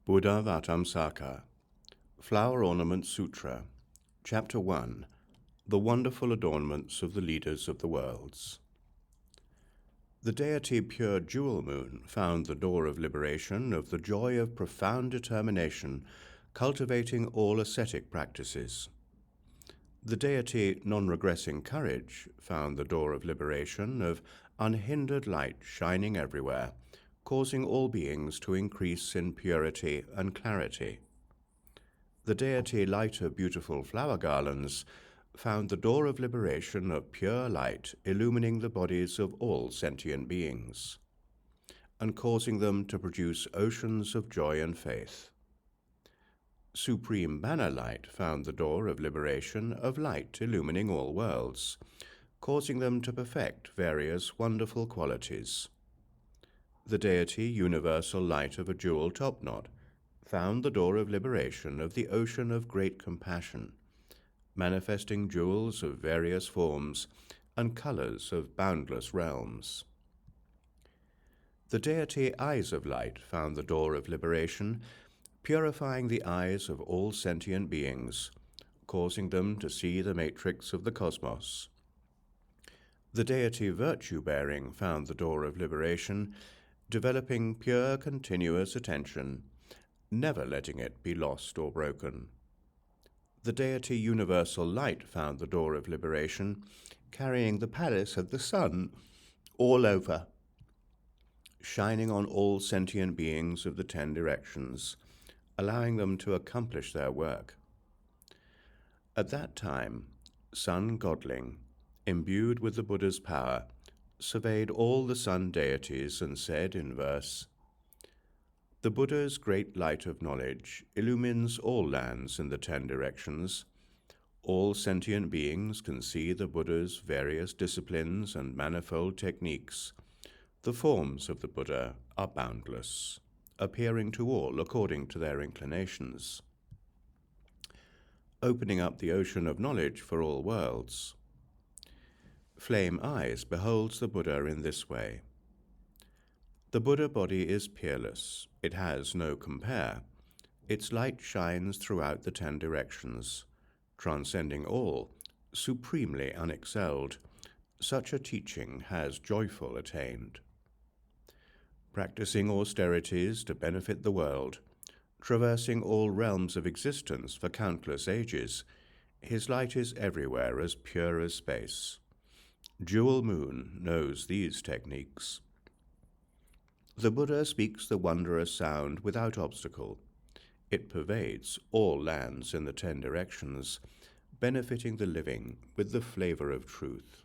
Buddhāvataṃsaka Flower Ornament Sutra, Chapter 1, The Wonderful Adornments of the Leaders of the Worlds. The deity Pure Jewel Moon found the door of liberation of the joy of profound determination, cultivating all ascetic practices. The deity Non-Regressing Courage found the door of liberation of unhindered light shining everywhere, causing all beings to increase in purity and clarity. The deity Light of Beautiful Flower Garlands found the door of liberation of pure light illumining the bodies of all sentient beings, and causing them to produce oceans of joy and faith. Supreme Banner Light found the door of liberation of light illumining all worlds, causing them to perfect various wonderful qualities. The deity Universal Light of a Jewel Topknot found the door of liberation of the ocean of great compassion, manifesting jewels of various forms and colors of boundless realms. The deity Eyes of Light found the door of liberation, purifying the eyes of all sentient beings, causing them to see the matrix of the cosmos. The deity Virtue Bearing found the door of liberation, developing pure continuous attention, never letting it be lost or broken. The deity Universal Light found the door of liberation, carrying the palace of the sun all over, shining on all sentient beings of the 10 directions, allowing them to accomplish their work. At that time, Sun Godling, imbued with the Buddha's power, surveyed all the sun deities and said in verse, "The Buddha's great light of knowledge illumines all lands in the 10 directions. All sentient beings can see the Buddha's various disciplines and manifold techniques. The forms of the Buddha are boundless, appearing to all according to their inclinations, opening up the ocean of knowledge for all worlds. Flame Eyes beholds the Buddha in this way. The Buddha body is peerless, it has no compare. Its light shines throughout the 10 directions, transcending all, supremely unexcelled. Such a teaching has joyful attained. Practicing austerities to benefit the world, traversing all realms of existence for countless ages, his light is everywhere as pure as space. Jewel Moon knows these techniques. The Buddha speaks the wondrous sound without obstacle. It pervades all lands in the 10 directions, benefiting the living with the flavor of truth.